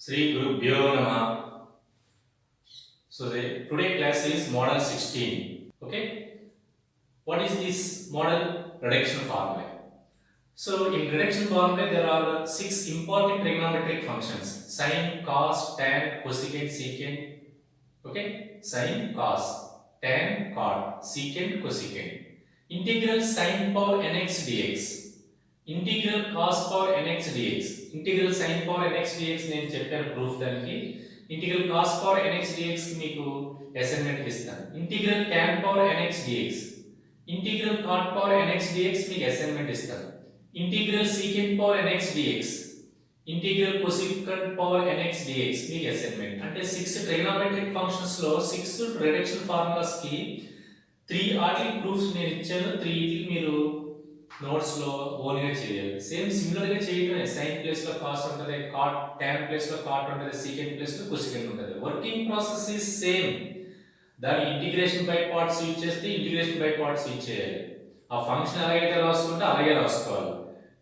Sri Guru Bhyo Nama. So the today class is model 16. Okay. What is this model reduction formula? So in reduction formula there are six important trigonometric functions: sine, cos, tan, cosecant, secant. Okay. Sine, cos, tan, cot, secant, cosecant. Integral sine power nx dx. Integral cos power nx dx integral sin power nx dx నేను చెప్పాను proof దానికి integral cos power nx dx కి మీకు assignment ఇస్తాను integral tan power nx dx integral cot power nx dx మీకు assignment ఇస్తాను integral secant power nx dx integral cosecant power nx dx మీకు assignment అంటే 6 ట్రిగోనోమెట్రిక్ ఫంక్షన్స్ లో 6 reduction formulas కి 3 RD proofs నేను ఇచ్చాను 3 ఇది మీరు నోట్స్ లో ఓన్ గా చేయాలి సేమ్ సిమిలర్ గా చేయడమే సైన్ ప్లేస్ లో కాస్ ఉంటది కాట్ tan ప్లేస్ లో కాట్ ఉంటది సెకండ్ ప్లేస్ లో కొసెకంట్ ఉంటది వర్కింగ్ ప్రాసెస్ ఇస్ సేమ్ దాని ఇంటిగ్రేషన్ బై పార్ట్స్ యూజ్ చేస్తే ఇంటిగ్రేషన్ బై పార్ట్స్ యూజ్ చేయాలి ఆ ఫంక్షన్ ఎలాగైతే రాసుకుంటే అలాగే రాసుకోవాలి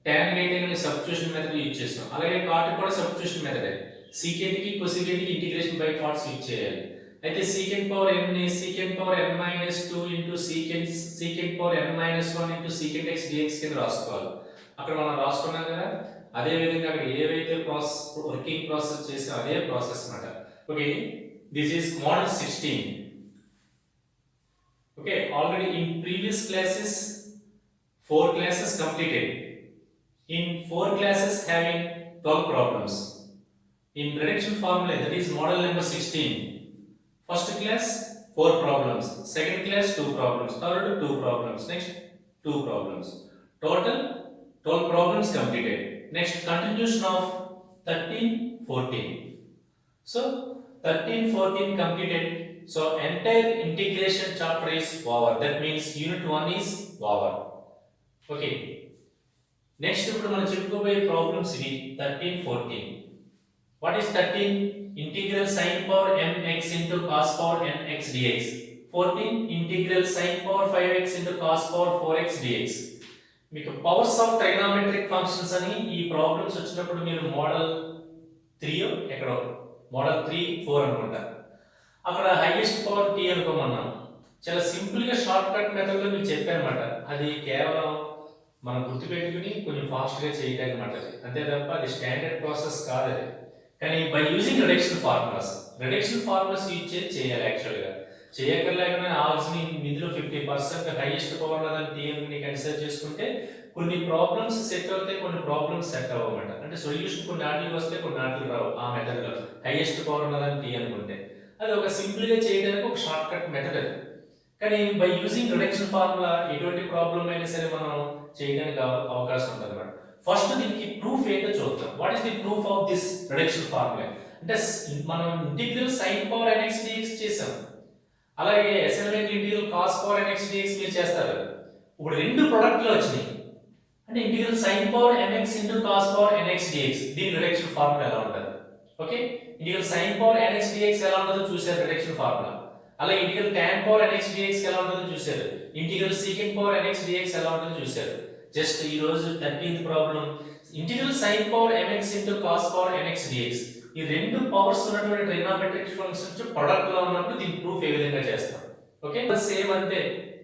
tan అయితే మనం సబ్స్టిట్యూషన్ మెథడ్ యూజ్ చేస్తాం అలాగే కాట్ కూడా సబ్స్టిట్యూషన్ మెథడే సెకండ్ కి కొసెకంట్ కి ఇంటిగ్రేషన్ బై పార్ట్స్ యూజ్ చేయాలి అయితే secant పవర్ n ని secant power n - 2 into secant power n - 1 into secant x dx కింద రాసుకోవాలి అక్కడ మనం రాసుకున్నాం కదా అదే విధంగా అక్కడ ఏవైతే ప్రాసెస్ వర్కింగ్ ప్రాసెస్ చేసా అదే ప్రాసెస్ అన్నమాట okay this is model 16 okay already in previous classes 4 classes completed in 4 classes having 12 problems in reduction formula that is model number 16. First class 4 problems, second class 2 problems, third 2 problems, next 2 problems. Total 12 problems completed. Next continuation of 13, 14. So 13, 14 completed. So entire integration chapter is over. That means unit 1 is over. Okay. Next ఇప్పుడు మనం చెప్పుకోబోయే problems ఇవి 13, 14. What is 13? Integral sin power mx into cos power nx dx. 14 integral sin power 5x into cos power 4x dx. మీకు powers of ట్రైగోనోమెట్రిక్ functions అని ఈ problems వచ్చినప్పుడు మీరు model 3 ఎక్కడో మోడల్ 3 4 అనుకుంటా అక్కడ హైయెస్ట్ పవర్ t అనుకోమన్నాం చాలా సింపుల్ గా షార్ట్ కట్ మెథడ్ లో మీకు చెప్పానమాట అది కేవలం మనం గుర్తుపెట్టుకుని కొంచెం ఫాస్ట్ గా చేయడానికి మాట అంతే తప్ప అది స్టాండర్డ్ ప్రాసెస్ కాదు అది కానీ by using reduction formulas use చేయాలి యాక్చువల్గా చేయక్కర్లేకనే ఆర్స్ని ఇందులో 50% హైయెస్ట్ పవర్ ఉన్నదని టీఎంని కన్సిడర్ చేసుకుంటే కొన్ని ప్రాబ్లమ్స్ సెట్ అవుతాయి కొన్ని ప్రాబ్లమ్స్ సెట్ అవ్వమాట అంటే సొల్యూషన్ కొన్ని ఆటలు వస్తే కొన్ని ఆటలు రావు ఆ మెథడ్లో హైయెస్ట్ పవర్ ఉన్నదని టీ అనుకుంటే అది ఒక సింపుల్గా చేయడానికి ఒక షార్ట్ కట్ మెథడ్ అది కానీ బై యూజింగ్ రిడక్షన్ ఫార్ములా ఎటువంటి ప్రాబ్లం అయినా సరే మనం చేయడానికి అవకాశం ఉంటుంది అన్నమాట ఫస్ట్ దీనికి ప్రూఫ్ ఏంటో చూద్దాం what is the proof of this reduction formula అంటే మనం integral sin power nx dx చేసాం అలాగే assignment integral cos power nx dx మీరు చేస్తారు ఇప్పుడు రెండు ప్రొడక్ట్ లో వచ్చినాయి అంటే integral sin power mx cos power nx dx దీని రిడక్షన్ ఫార్ములా ఎలా ఉంటుంది okay integral sin power nx dx ఎలా ఉంటుందో చూశారు రిడక్షన్ ఫార్ములా అలాగే integral tan power nx dx ఎలా ఉంటుందో చూశారు integral secant power nx dx ఎలా ఉంటుందో చూశారు జస్ట్ ఈ రోజు 13th problem integral sin power mx cos power nx dx ఈ రెండు పవర్స్ ఉన్నటువంటి ట్రిగోనోమెట్రిక్ ఫంక్షన్స్ ప్రొడక్ట్ లో ఉన్నప్పుడు దీని ప్రూఫ్ ఏ విధంగా చేస్తాం ఓకే సేమ్ అంతే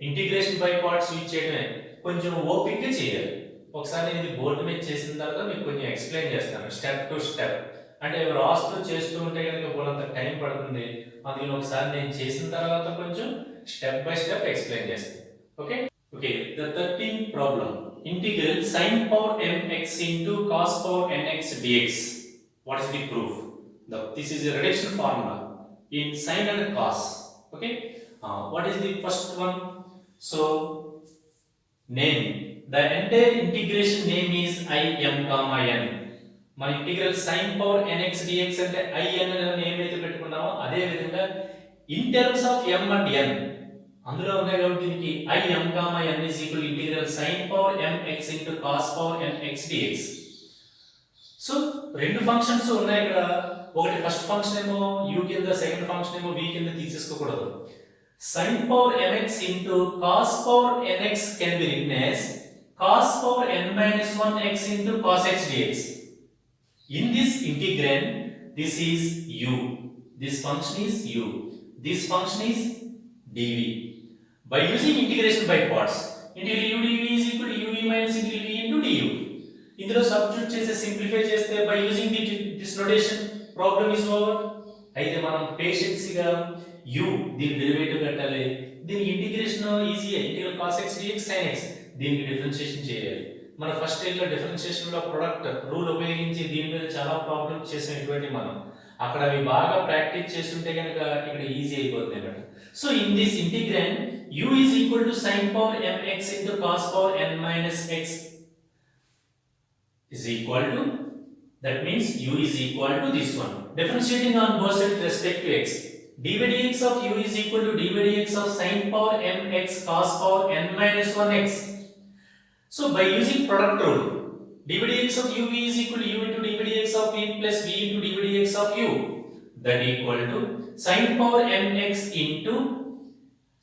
ఇంటిగ్రేషన్ బై పార్ట్స్ యూజ్ చేయడమే కొంచెం ఓపిక్ గా చేయాలి ఒకసారి నేను ఇది బోర్డు మీద చేసిన తర్వాత మీకు కొంచెం ఎక్స్ప్లెయిన్ చేస్తాను స్టెప్ టు స్టెప్ అంటే రాస్తూ చేస్తూ ఉంటే కనుక కొంత టైం పడుతుంది అందుకని ఒకసారి నేను చేసిన తర్వాత కొంచెం స్టెప్ బై స్టెప్ ఎక్స్ప్లెయిన్ చేస్తాను okay okay the 13th problem integral sin power mx cos power nx dx. What is the proof? This is a reduction formula in sin and cos. Okay. What is the first one? So name. The entire integration name is I m comma n. మన integral sin power nx dx అంటే I n అనే name అయితే పెట్టుకున్నామో అదే విధంగా in terms of m and n అందులో ఉన్నాయి కాబట్టి దీనికి I m comma n is equal to integral sin power mx cos power nx dx. So రెండు ఫంక్షన్స్ ఉన్నాయి ఇక్కడ ఒకటి ఫస్ట్ ఫంక్షన్ ఏమో u కింద సెకండ్ ఫంక్షన్ ఏమో v కింద తీసేసుకోకూడదు sin power mx cos power nx can be written as cos power n - 1 x cos x dx. In this integrand This is u. This function is u. This function is dv. By using integration by parts, integral u dv is equal to uv minus integral v into du. ఇందులో substitute చేసి simplify చేస్తే by using this notation problem is over. అయితే మనం పేషెన్సీగా u దీని derivative కట్టాలి. దీని integration easy, integral cos x dx sin x దీనికి differentiation చేయాలి. మన ఫస్ట్ ఇయర్ లో డిఫరెన్షియేషన్ లో ప్రొడక్ట్ రూల్ ఉపయోగించి దీని మీద చాలా ప్రాబ్లమ్స్ చేసినటువంటి మనం అక్కడ అవి బాగా ప్రాక్టీస్ చేస్తుంటే కనుక ఇక్కడ ఈజీ అయిపోతుంది అన్నమాట. So in this integrand u is equal to sin power mx into cos power n minus x is equal to, that means u is equal to this one. Differentiating on both sides with respect to x, dy dx of u is equal to dy dx of sin power mx cos power n minus 1x. So by using product rule, dy dx of u is equal to u into dy dx of v plus v into dy dx of u, that equal to sin power mx into,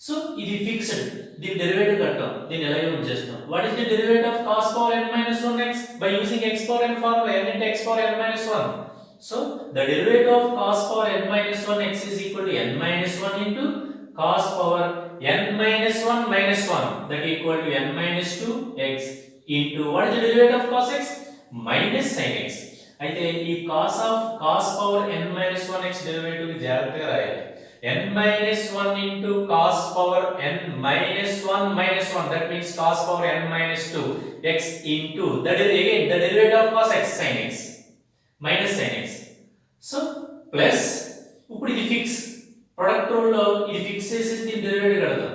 so ఇది fixed, దీని derivative కట్టాం, దీన్ని ఎలా use చేస్తాం. What is the derivative of cos power n minus 1x by using x power n formula, n into x power n minus 1. So the derivative of cos power n minus 1x is equal to n minus 1 into cos power n minus 1 minus 1, that equal to n minus 2x into what is the derivative of cos x? Minus sin x. అయితే ఈ cos power n minus 1x derivative ని జాగ్రత్తగా రాయాలి. n minus 1 into cos power n minus 1 minus 1, that means cos power n minus 2 x into that is again the derivative of cos x sin x minus sin x. So plus ఇప్పుడు ఇది fix, product rule లో ఇది fix చేసి దీని derivative కడతాం,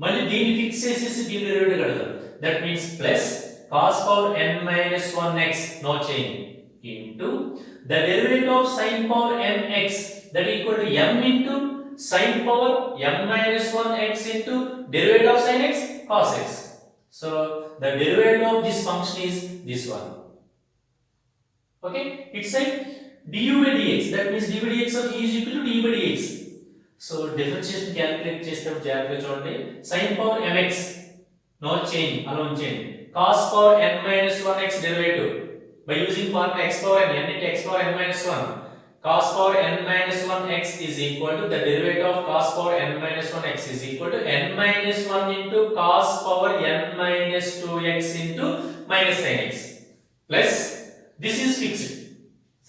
మళ్ళీ దీన్ని fix చేసి దీని డెరివేటివ్ కడతాం, that means plus cos power n minus 1x no change into the derivative of sin power mx, that equal to m into sin power m minus 1x into derivative of sin x cos x. So the derivative of this function is this one. Okay, it's like du by dx, that means du by dx of e is equal to d by dx. So differentiation calculate చేసేటప్పుడు జాగ్రత్తగా చూడండి. sin power mx no change, alone change, cos power n minus 1x derivative by using formula x power n into x power n minus 1, cos power n minus 1x is equal to the derivative of cos power n minus 1x is equal to n minus 1 into cos power n minus 2x into minus sin x, plus this is fixed.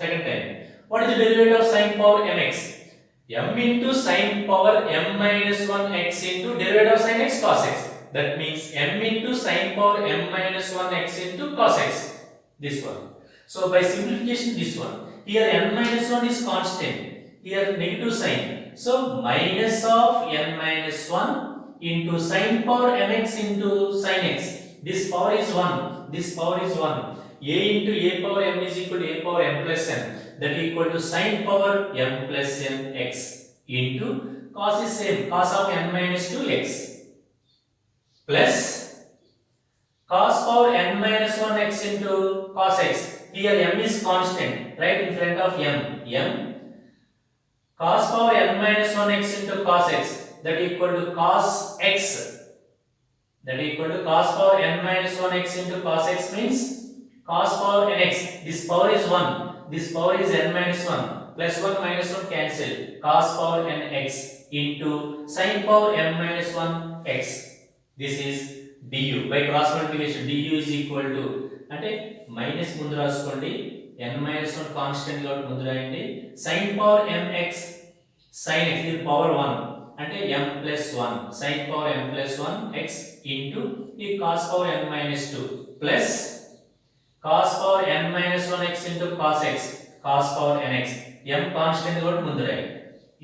Second time, what is the derivative of sin power mx? m into sin power m minus 1x into derivative of sin x cos x, that means m into sin power m minus 1x into cos x, this one. So by simplification this one, here n minus 1 is constant, here negative sign, so minus of n minus 1 into sin power mx into sin x, this power is 1, this power is 1, a into a power m is equal to a power m plus n, that equal to sin power m plus n x into cos is same, cos of n minus 2 x, plus cos power n minus 1 x into cos x, here m is constant, right in front of m, cos power n minus 1 x into cos x, that equal to cos x, that equal to cos power n minus 1 x into cos x means cos power n x, this power is 1, this power is n minus 1, plus 1 minus 1 cancel, cos power n x into sin power m minus 1 x, this is du. By cross multiplication du is equal to, అంటే minus ముందు రాసుకోండి, n minus 1 constant కాబట్టి ముందు రాయండి, sin power mx sin x ఇది power 1 అంటే m plus 1 sin power m plus 1 x into ఈ cos power n minus 2 plus cos power n minus 1 x into cos x, cos power nx m constant కాబట్టి ముందు రాయండి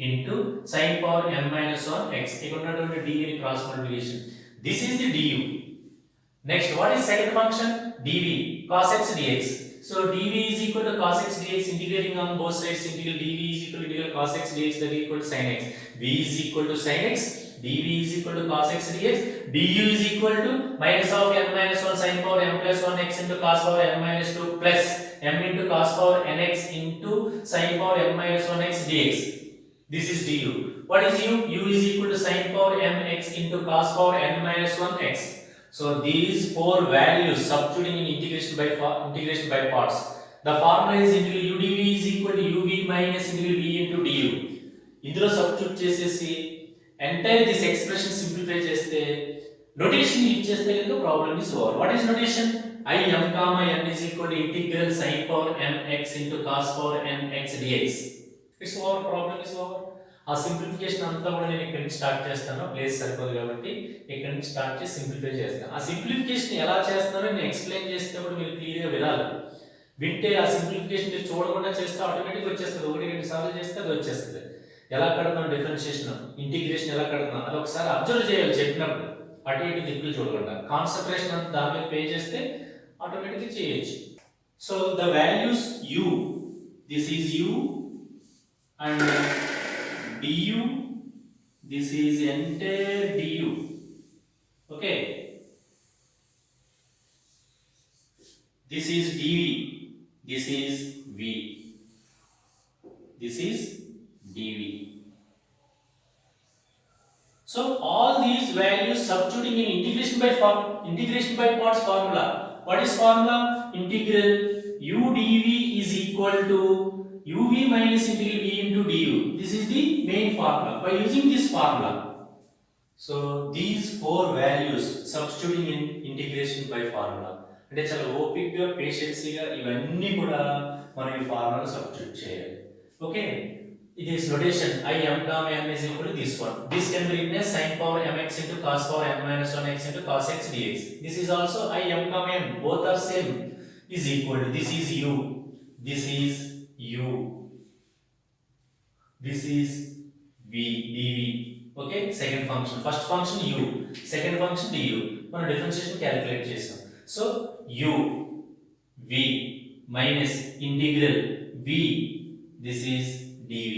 into sin power m minus 1 x, ఇక్కడ ఉన్నటువంటి d ని cross multiplication, this is the du. Next, what is second function? dv cos x dx. So dv is equal to cos x dx, integrating on both sides, integral dv is equal to integral cos x dx, that is equal to sin x. v is equal to sin x, dv is equal to cos x dx, du is equal to minus of n minus 1 sin power m plus 1 x into cos power m minus 2 plus m into cos power nx into sin power m minus 1 x dx. This is du. What is u? u is equal to sin power mx into cos power n minus 1 x. So these four values substituting in integration by parts, The formula is integral udv is equal to uv minus integral v into du. ఇందులో substitute చేసేసి entire this expression simplify చేస్తే notation use చేస్తే కనుక problem is over. What is notation? I m comma n is equal to integral sin power mx into cos power mx dx. It's over, problem is over. ఆ simplification అంతా కూడా నేను ఇక్కడ నుంచి start చేస్తాను, place సరిపోదు కాబట్టి ఇక్కడ నుంచి స్టార్ట్ చేసి సింప్లిఫై చేస్తాను. ఆ సింప్లిఫికేషన్ ఎలా చేస్తానో నేను ఎక్స్ప్లెయిన్ చేసేటప్పుడు మీరు క్లియర్గా వినాలి. వింటే ఆ సింప్లిఫికేషన్ మీరు చూడకుండా చేస్తే ఆటోమేటిక్గా వచ్చేస్తుంది. 1-2 సార్లు చేస్తే అది వచ్చేస్తుంది. ఎలా కడుతున్నాం డిఫరెన్షియేషన్, ఇంటిగ్రేషన్ ఎలా కడుతున్నాం అది ఒకసారి అబ్జర్వ్ చేయాలి చెప్పినప్పుడు. అటు ఇటు దిక్కులు చూడకుండా కాన్సన్ట్రేషన్ అంతా దాని మీద పే చేస్తే ఆటోమేటిక్గా చేయొచ్చు. So the values u, this is u and du, this is entire du. Okay, this is dv, this is v, this is dv. So all these values substituting in integration by parts formula. What is formula? Integral u dv is equal to uv minus integral v into du. This is the main formula. By using this formula, so these 4 values substituting in integration by formula. అంటే చాలా ఓపిక్గా పేషెన్సీగా ఇవన్నీ కూడా మనం ఈ formula substitute చేయాలి. Okay, it is notation I m comma n is equal to this one. This can be written as sin power mx into cos power n minus 1 x into cos x dx. This is also I m comma n, both are same, is equal to this is u, this is u, this is v dv. Okay, second function, first function u, second function du. మనం differentiation calculate చేసాం. So u v minus integral v, this is dv,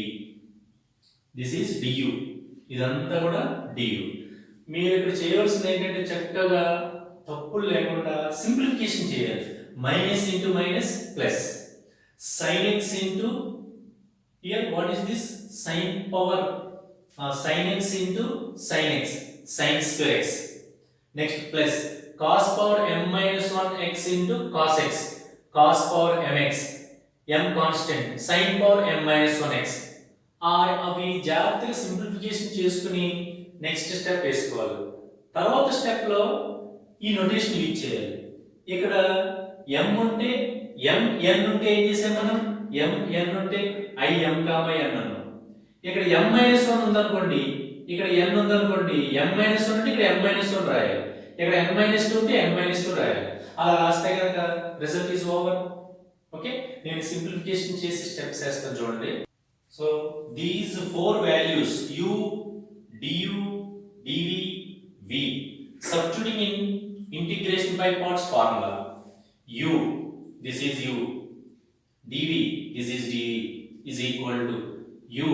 this is du. ఇదంతా కూడా du. మీరు ఇక్కడ చేయవలసింది ఏంటంటే చక్కగా తప్పులు లేకుండా సింప్లిఫికేషన్ చేయాలి. Minus into minus plus, sin x into here what is this sin power sin x into sin x, sin square x. Next plus cos power m minus 1 x into cos x, cos power mx, m constant, sin power m minus 1 x. అవి జాగ్రత్తగా simplification చేసుకుని next step వేసుకోవాలి. తర్వాత step లో ఈ notation use చేయాలి. ఇక్కడ m ఉంటే m n ఉంటే ఏం చేసాం మనం, m n ఉంటే I m కామా n అన్నాం. ఇక్కడ m మైనస్ 1 ఉందనుకోండి, ఇక్కడ n ఉందనుకోండి, m మైనస్ 1 ఉంటే ఇక్కడ m మైనస్ 1 రాయాలి, ఇక్కడ n మైనస్ 2 ఉంటే n మైనస్ 2 రాయాలి. అలా రాస్తే కనుక రిజల్ట్ ఈజ్ ఓవర్. ఓకే, నేను సింప్లిఫికేషన్ చేసి స్టెప్స్ వేస్తాను చూడండి. So these 4 values u du dv v substituting in integration by parts formula. u, this is u, dv, this is dv is equal to u,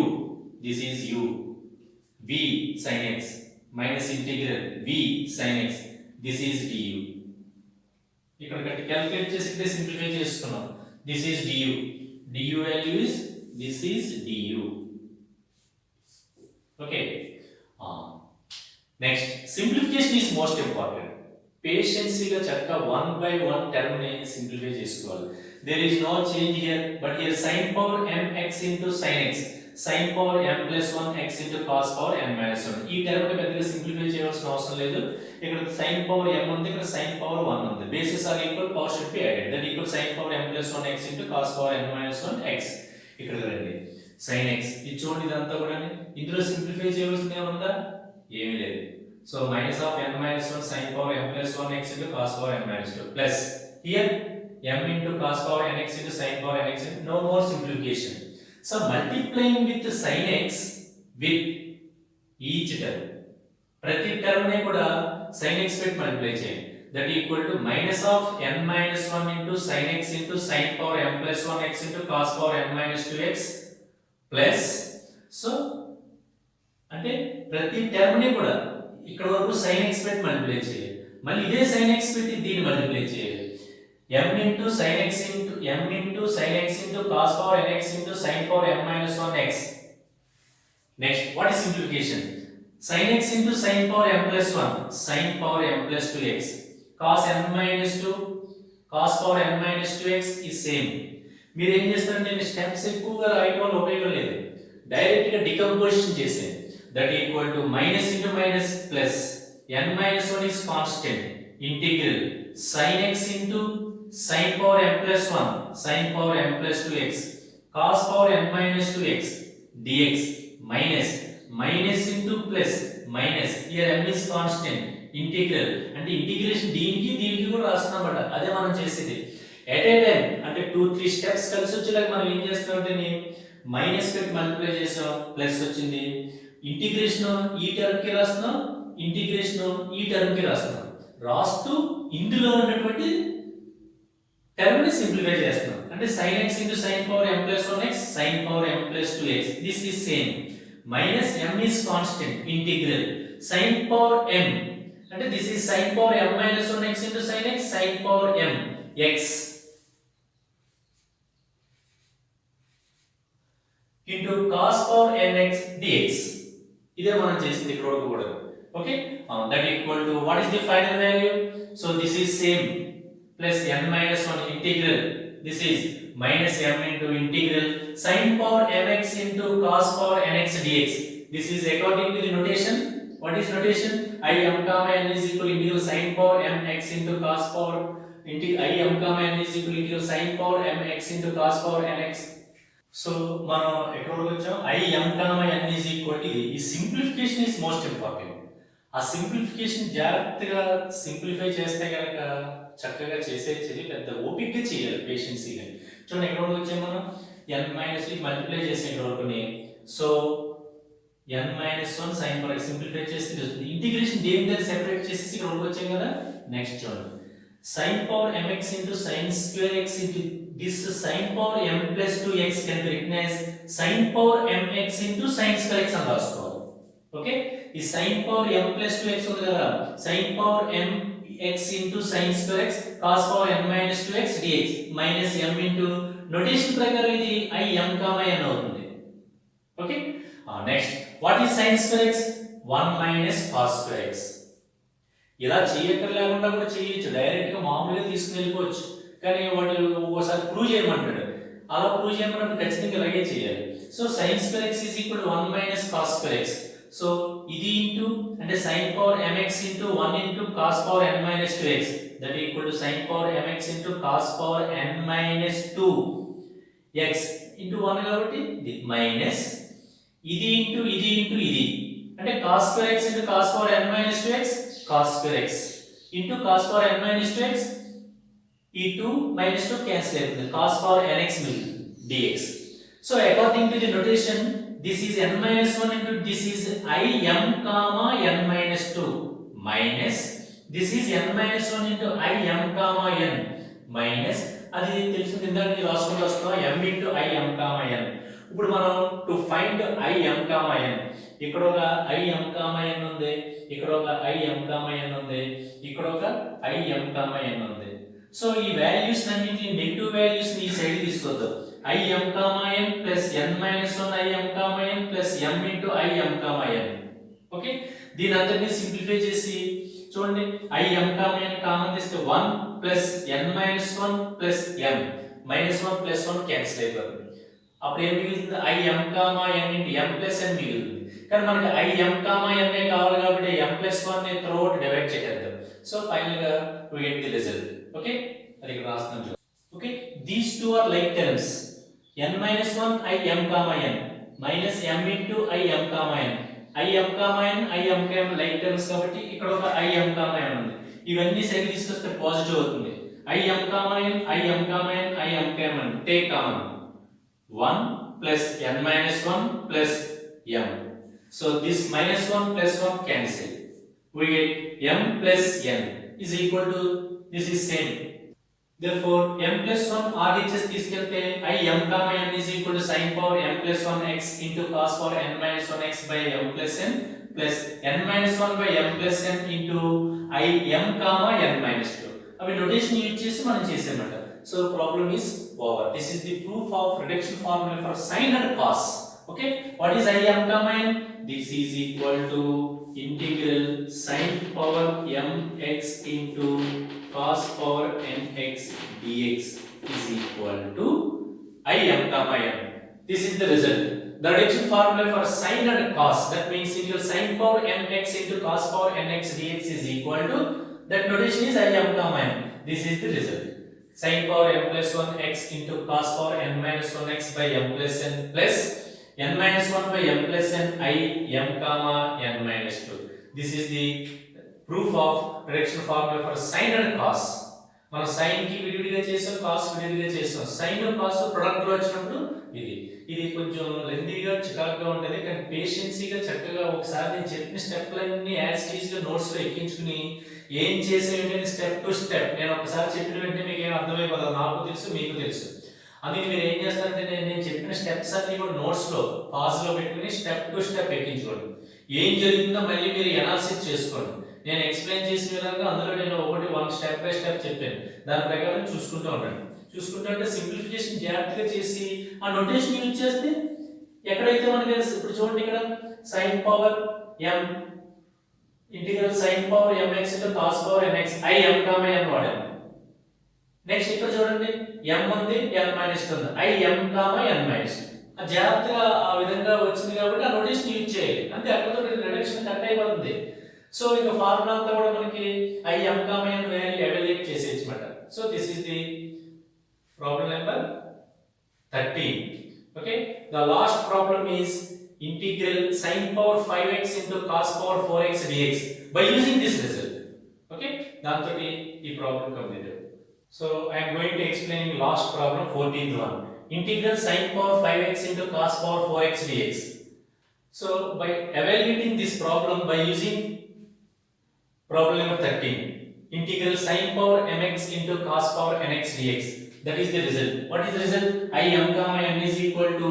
this is u, v sin x minus integral v sin x, this is du. ఇక్కడ calculate చేసి ఇక్కడ simplify చేసుకున్నాం. this is du, du value is this is du. Okay, next simplification is most important. పేషెన్సీగా చక్కగా 1 by 1 term ని simplify చేసుకోవాలి. there is no change here, but here sin power mx into sin x, sin power m plus 1 x into cos power n minus 1. ఈ term ని పెద్దగా simplify చేయాల్సిన అవసరం లేదు. ఇక్కడ sin power m ఉంది, ఇక్కడ sin power 1 ఉంది. bases are equal, power should be added. that equal sin power m plus 1 x into cos power n minus 1 x. ఇక్కడ రండి sin x, ఇది చూడండి ఇదంతా కూడా ఇందులో సింప్లిఫై చేయవలసింది ఏముందా, ఏమీ లేదు. So minus of n minus 1 sin power m plus 1 x into cos power n minus 2 plus here m into cos power n x into sin power n x. No more simplification. So multiplying with sin x with each term, ప్రతి term ని కూడా sin x పెట్టి multiply చేయండి. that equal to minus of n minus 1 into sin x into sin power m plus 1 x into cos power n minus 2 x plus. So అంటే ప్రతి term ని కూడా ఇక్కడ వరకు sin x పెట్టి మల్టిప్లై చేయాలి, మళ్ళీ ఇదే sin x పెట్టి దీన్ని మల్టిప్లై చేయాలి. m into sin x into m into sin x into cos power n x into sin power m minus 1 x. next what is simplification? sin x into sin power m plus 1, sin power m plus 2 x, cos n minus 2, cos power n minus 2 x is same. మీరు ఏం చేస్తారంటే నేను steps ఎక్కువగా రాయడం వల్ల ఉపయోగం లేదు, direct గా డికంపోజిషన్ చేసేది. That equal to minus into minus plus n-1 is constant integral sin x into sin power m plus 1 sin power m plus 2x cos power n minus 2x dx minus minus into plus minus here m is constant integral అంటే integration దీనికి కూడా రాస్తున్నామట, అదే మనం చేసేది. At a time అంటే 2-3 steps కలిసి వచ్చేలాగా మనం ఏం చేస్తామంటే మైనస్ పెట్టి మల్టిప్లై చేసాం, ప్లస్ వచ్చింది. ఇంటిగ్రేషన్ ఈ టర్మ్ కి రాస్తున్నాం, ఇంటిగ్రేషన్ ఈ టర్మ్ కి రాస్తున్నాం, రాస్తూ ఇందులో ఉన్నటువంటి టర్మ్ ని సింప్లిఫై చేస్తున్నాం. అంటే sin x into sin power m plus 1x sin power m plus 2x this is same minus m is constant integral sin power m అంటే this is sin power m minus 1x into sin x sin power m x into cos power nx dx. ఇదే మనం చేసింది ఇక్కడ కూడా. Okay, that equal to what is the final value? So this is same plus n minus 1 integral, this is minus m into integral sin power mx into cos power nx dx. This is according to the notation. What is notation? I m comma n is equal to integral sin power mx into cos power I m comma n is equal to integral sin power mx into cos power nx. So మనం ఎక్కడ వచ్చాం, I m comma n is equal to ఈ simplification is most important. ఆ simplification జాగ్రత్తగా simplify చేస్తే కనుక చక్కగా చేసేది, పెద్ద ఓపికగా చేయాలి, పేషెన్సీగా. చూడండి ఎక్కడ వచ్చాం మనం, n మైనస్ మల్టిప్లై చేసే ఇక్కడ వరకుని. So n minus 1 sine power simplify చేస్తే వస్తుంది. ఇంటిగ్రేషన్ దేని దగ్గర సెపరేట్ చేసేసి ఇక్కడ వరకు వచ్చాం కదా. నెక్స్ట్ చూడండి sin power mx into sin square x into this sin power m plus 2x can be written as sin power mx into sin square x అని రాసుకోవాలి. ఓకే, ఈ sin power m plus 2x ఉంది కదా, sin power m x into sin square x cos power n minus 2x dx minus m into notation ప్రకారం ఇది I m comma n అవుతుంది. Okay, next what is sin square x? 1 minus cos square x. ఇలా చేయక్కర్ లేకుండా కూడా చేయొచ్చు, direct గా మామూలుగా తీసుకుని వెళ్ళిపోవచ్చు. కానీ వాడు ఒకసారి ప్రూవ్ చేయమంటాడు, అలా ప్రూవ్ చేయమన్నప్పుడు ఖచ్చితంగా ఇలాగే చేయాలి. So sin square x is equal to 1 minus cos square x. So ఇది ఇంటూ అంటే sin power mx into 1 into cos power n minus 2x that equal to sin power mx into cos power n minus 2x into 1 కాబట్టి ఇది minus ఇది into ఇది అంటే cos square x into cos power n minus 2x cos square x into cos power n minus 2x ఈ 2 minus 2 cancel అవుతుంది, cos power nx మిగులుతుంది dx. So according to the notation this is n minus 1 into this is I m comma n minus 2 minus this is n minus 1 into I m comma n minus అది తెలుస్తుంది ఇందాక నేను రాసుకుంటూ వస్తున్నా m into I m comma n. ఇప్పుడు మనం to find I m comma n, ఇక్కడ ఒక I m comma n ఉంది, ఇక్కడ ఒక I m comma n ఉంది, ఇక్కడ ఒక I m comma n ఉంది. సో ఈ వాల్యూస్ అన్నిటిని నెగటివ్ వాల్యూస్ ని ఈ సైడ్ తీసుకొద్దాం. I m comma n plus n minus 1 I m comma n plus m into I m comma n. Okay, దీని అందరిని సింప్లిఫై చేసి చూడండి I m comma n common తీస్తే 1 plus n minus 1 plus m minus 1 plus 1 cancel అయిపోతుంది. అప్పుడు ఏం మిగులుతుంది? I m comma n into m plus n మిగులుతుంది. కానీ మనకి I m comma n ఏ కావాలి కాబట్టి m plus 1 ని త్రూఅవుట్ డివైడ్ చేద్దాం. సో ఫైనల్ గా we get the result. Okay, అది ఇక్కడ రాస్తున్నాను. Okay, these two are like terms n minus 1 I m comma n minus m into I m comma n. I m comma n I m comma n like terms కాబట్టి ఇక్కడ ఒక I m comma n ఉంది. ఇవన్నీ side తీసుకొస్తే positive అవుతుంది. I m comma n I m comma n I m comma n take common 1 plus n minus 1 plus m. So this minus 1 plus 1 cancel. We get m plus n is equal to this is same. Therefore m plus 1 RHS తీసుకెళ్తే I m comma n is equal to sin power m plus 1x into cos power n minus 1x by m plus n plus n minus 1 by m plus n into I m comma n minus 2. అవి notation use చేసి మనం చేసామట. So problem is over. This is the proof of reduction formula for sin and cos. Okay, what is I m comma n? This is equal to integral sin power mx into cos power nx dx is equal to I m comma n. This is the result. The reduction formula for sin and cos, that means integral sin power mx into cos power nx dx is equal to, that notation is I m comma n. This is the result. Sin power m plus 1 x into cos power n minus 1 x by m plus n plus n minus 1 by m plus n I m comma n minus 2. This is the proof of reduction formula for sin and cos. మనం sin కి విడివిడిగా చేసాం, cos విడివిడిగా చేసాం. sin cos product లో వచ్చినప్పుడు ఇది కొంచెం లెందీగా చికాకుగా ఉంటుంది, కానీ పేషెన్సీగా చక్కగా ఒకసారి నేను చెప్పిన స్టెప్లన్నీ యాజ్ టీజ్ గా నోట్స్ లో ఎక్కించుకుని ఏం చేసేవి స్టెప్ టు స్టెప్ నేను ఒకసారి చెప్పిన వెంటనే మీకు ఏం అర్థమైపోతుంది, నాకు తెలుసు మీకు తెలుసు. అందుకే మీరు ఏం చేస్తారంటే నేను చెప్పిన స్టెప్స్ అన్ని కూడా నోట్స్ లో పాజ్ లో పెట్టుకుని స్టెప్ టు స్టెప్ ఎక్కించుకోండి. ఏం జరుగుతుందో మళ్ళీ మీరు అనాలిసిస్ చేసుకోండి. నేను ఎక్స్ప్లెయిన్ చేసిన విధంగా అందులో నేను వన్ స్టెప్ బై స్టెప్ చెప్పాను, దాని ప్రకారం చూసుకుంటూ ఉండండి. చూసుకుంటే సింప్లిఫికేషన్ జాగ్రత్తగా చేసి ఆ నోటేషన్ యూజ్ చేస్తే ఎక్కడైతే మనకి ఇప్పుడు చూడండి ఇక్కడ sin power m integral sin power mx into cos power nx I m comma n వాడాను. నెక్స్ట్ ఇక్కడ చూడండి m ఉంది n మైనస్ ఉంది I m comma n minus. జాగ్రత్తగా ఆ విధంగా వచ్చింది కాబట్టి ఆ నోటేషన్ యూజ్ చేయాలి, అంతే. అక్కడతో రిడక్షన్ కట్ అయిపోతుంది. సో ఇక ఫార్ములా అంతా కూడా మనకి I m comma n value evaluate చేసేయచ్చు అన్నమాట. So this is the problem number 13. Okay, the last problem is integral sin power 5x into cos power 4x dx by using this result. Okay, danto ee problem completed. So I am going to explain last problem, 14th one. Integral sin power 5x into cos power 4x dx. So by evaluating this problem by using problem number 13, integral sin power mx into cos power nx dx, that is the result. What is the result? I m comma n is equal to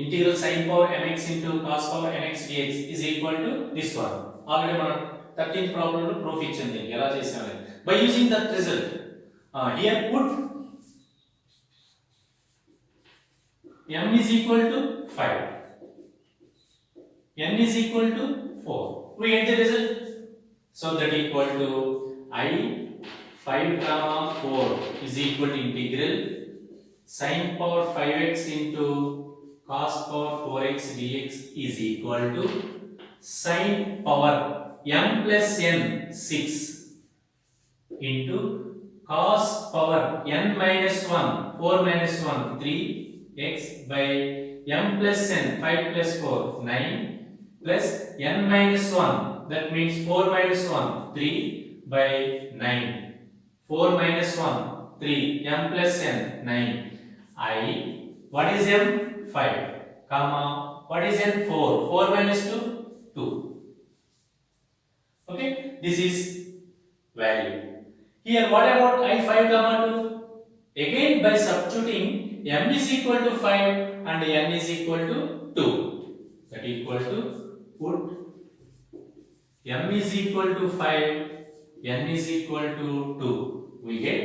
integral sin power mx into cos power nx dx is equal to this one. Already మనం 13th problem లో proof ఇచ్చింది ఎలా చేసామని. By using that result, here put m is equal to 5, n is equal to 4. We get the result. So that equal to I 5 comma 4 is equal to integral sin power 5x into cos power 4x dx is equal to sin power m plus n 6 into cos power n minus 1 4 minus 1 3 x by m plus n 5 plus 4 9 plus n minus 1, that means 4 minus 1 3 by 9. 4 minus 1 3 m plus n 9. I what is m 5 comma what is n 4 4 minus 2 2. Okay, this is value. Here what about I 5 comma 2? Again by substituting m is equal to 5 and n is equal to 2, that equal to put m is equal to 5, n is equal to 2, we get.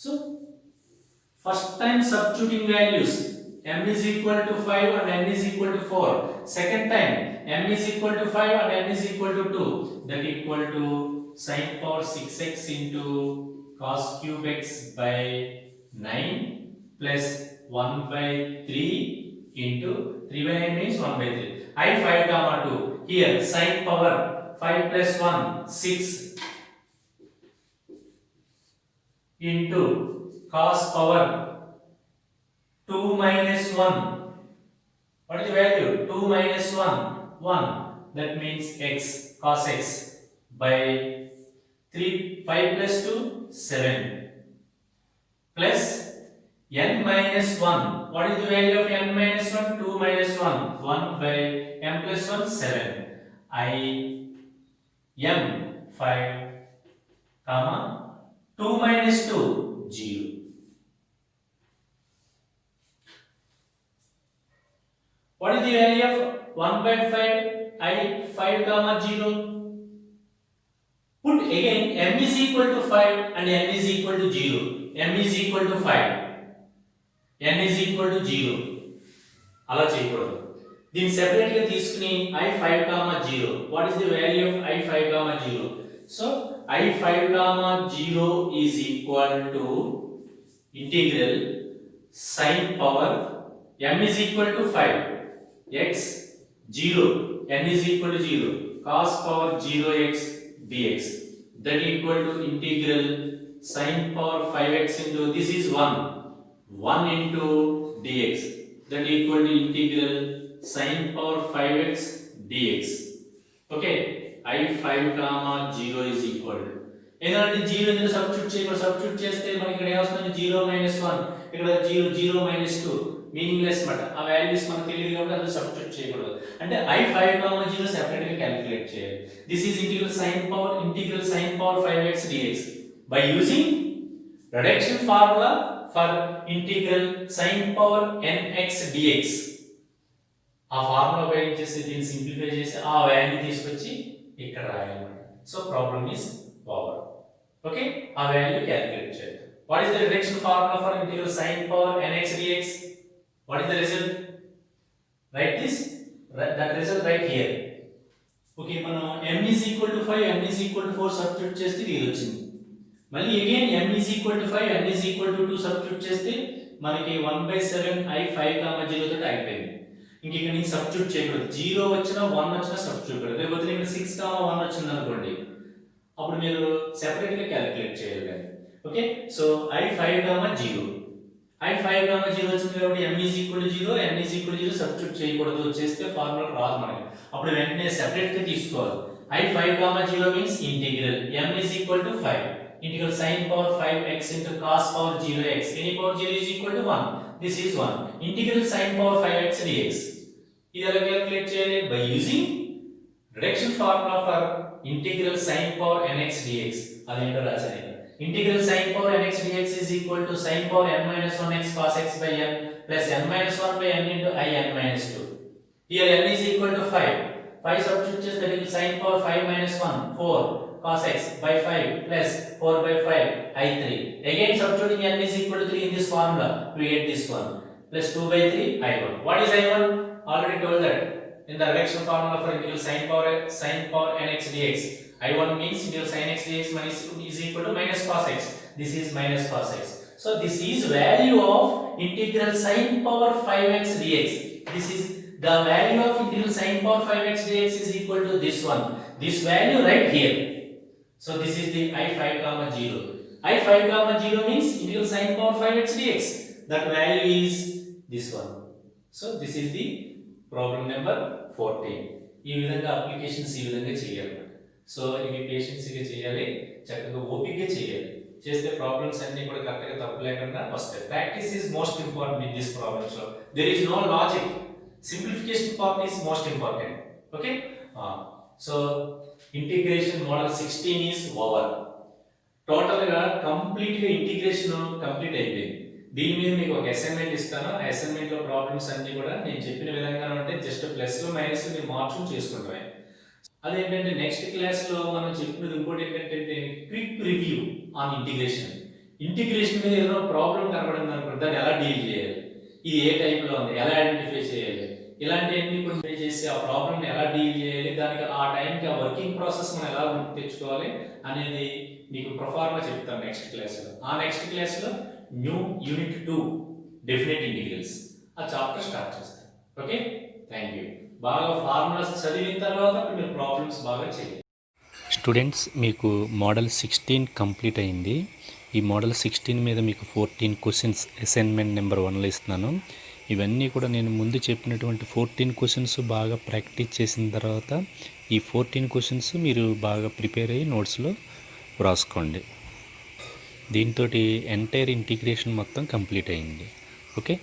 So first time substituting values, m is equal to 5 and n is equal to 4. Second time m is equal to 5 and n is equal to 2, that equal to sin power 6x into cos cube x by 9 plus 1 by 3 into 3 by 9 means 1 by 3. I 5 comma 2. Here sin power 5 plus 1 6 into cos power 2 minus 1. What is the value? 2 minus 1 1. That means x cos x by 3 5 plus 2 7 plus n minus 1. What is the value of n minus 1? 2 minus 1 1 by m plus 1 7. I m 5 comma 2 minus 2 0. What is the value of 1 by 5? I 5 comma 0. Put again m is equal to 5 and n is equal to 0. m is equal to 5, n is equal to 0. అలా చేయకూడదు. దీన్ని separate గా తీసుకుని I 5 comma 0. What is the value of I 5 comma 0? So I 5 comma 0 is equal to integral sin power m is equal to 5 x 0 n is equal to 0 cos power 0x dx that equal to integral sin power 5x into this is 1 into dx that equal to integral sin power 5x dx. Okay, I5 comma 0 is equal to ఎందుకంటే 0 ఇందులో substitute చేస్తే మనకి ఇక్కడ ఏమొస్తుంది 0 1 ఇక్కడ 0 2 meaningless మాట ఆ values మనకు తెలియదు కాబట్టి అందులో సబ్స్టిట్యూట్ చేయకూడదు అంటే I5 0 సెపరేట్ గా క్యాలిక్యులేట్ చేయాలి. This is integral sin power 5x dx by using reduction formula for integral sin power nx dx. ఆ ఫార్ములా ఉపయోగించేసి దీన్ని సింప్లిఫై చేసి ఆ వాల్యూ తీసుకొచ్చి ఇక్కడ రాయాలన్నమాట. So problem is over. Okay, ఆ వాల్యూ క్యాలిక్యులేట్ చేయాలి. What is the reduction formula for integral sin power nx dx? What is the result? Write this, that result right here. Okay, మనం m is equal to 5 n is equal to 4 substitute చేస్తే ఇది వచ్చింది. మళ్ళీ again m is equal to 5 n is equal to 2 substitute చేస్తే మనకి 1/7 I5 0 తోటి అయిపోయింది. ఇంక ఇక్కడ నేను సబ్స్టిట్యూట్ చేయకూడదు. 0 వచ్చినా 1 వచ్చినా సబ్స్టిట్యూట్ చేయకూడదు. లేకపోతే ఇక్కడ 6 1 వచ్చింది అనుకోండి, అప్పుడు మీరు సెపరేట్ గా క్యాలిక్యులేట్ చేయాలి. ఓకే, సో I5 0 వచ్చింది కాబట్టి m is equal to 0 n is equal to 0 substitute చేయకూడదు. చేస్తే ఫార్ములా రాదు మనకి. అప్పుడు వెంటనే సెపరేట్ గా తీసుకోవాలి. I5 0 means integral m is equal to 5 integral sin power 5x into cos power 0x any power 0 is equal to 1. This is 1 integral sin power 5x dx. ఇది ఎలా క్యాలిక్యులేట్ చేయాలి? By using reduction formula for integral sin power nx dx. అదేంటో రాశాను. Integral sin power nx dx is equal to sin power n minus 1x cos x by n plus n minus 1 by n into I n minus 2. Here n is equal to 5. 5 substitute that is sin power 5 minus 1 4 cos x by 5 plus 4 by 5 I3. Again substituting n is equal to 3 in this formula we get this one plus 2 by 3 I1. What is I1? Already told that in the reduction formula for integral sin power nx dx. I1 means integral sin x dx is equal to minus cos x. This is minus cos x. So this is value of integral sin power 5x dx. This is the value of integral sin power 5x dx is equal to this one. This value right here. So this is the I5 0. I5 0 means integral sin power 5x dx. That value is this one. So this is the problem number 14. ఈ విధంగా applications ఈ విధంగా చేయాలి. So ఇవి పేషెన్సీగా చేయాలి, చక్కగా ఓపికగా చేయాలి. చేస్తే ప్రాబ్లమ్స్ అన్ని కూడా కరెక్ట్గా తప్పు లేకుండా వస్తాయి. Practice is most important in this problems. There is no logic. Simplification part is most important. Okay, so integration model 16 is over. టోటల్గా కంప్లీట్గా ఇంటిగ్రేషన్ కంప్లీట్ అయిపోయింది. దీని మీద మీకు ఒక అసైన్మెంట్ ఇస్తాను. ఆ అసైన్మెంట్లో ప్రాబ్లమ్స్ అన్ని కూడా నేను చెప్పిన విధంగా ఉంటే జస్ట్ ప్లస్లు మైనస్లు మీరు మార్చుకుని చేసుకుంటామే. అదేంటంటే నెక్స్ట్ క్లాస్లో మనం చెప్పినది ఇంకోటి ఏంటంటే quick review on integration. Integration మీద ఏదైనా ప్రాబ్లం కనబడింది అనుకుంటే దాన్ని ఎలా డీల్ చేయాలి, ఇది ఏ టైప్లో ఉంది, ఎలా ఐడెంటిఫై చేయాలి, ఇలాంటివన్నీ కొన్ని చేసి ఆ ప్రాబ్లమ్ని ఎలా డీల్ చేయాలి, దానికి ఆ టైంకి ఆ వర్కింగ్ ప్రాసెస్ మనం ఎలా తెచ్చుకోవాలి అనేది మీకు ప్రొఫార్మా చెప్తాను నెక్స్ట్ క్లాస్లో. ఆ నెక్స్ట్ క్లాస్లో న్యూ యూనిట్ 2 డెఫినెట్ ఇంటిగ్రల్స్ ఆ చాప్టర్ స్టార్ట్ చేస్తాను. Okay, thank you. బాగా ఫార్ములాస్ చదివిన తర్వాత మీరు ప్రాబ్లమ్స్ బాగా చేయాలి. స్టూడెంట్స్, మీకు మోడల్ 16 కంప్లీట్ అయింది. ఈ మోడల్ 16 మీద మీకు 14 క్వశ్చన్స్ అసైన్మెంట్ నెంబర్ 1లో ఇస్తున్నాను. ఇవన్నీ కూడా నేను ముందు చెప్పినటువంటి 14 క్వశ్చన్స్ బాగా ప్రాక్టీస్ చేసిన తర్వాత ఈ 14 క్వశ్చన్స్ మీరు బాగా ప్రిపేర్ అయ్యి నోట్స్లో వ్రాసుకోండి. దీంతో ఎంటైర్ ఇంటిగ్రేషన్ మొత్తం కంప్లీట్ అయింది. ఓకే.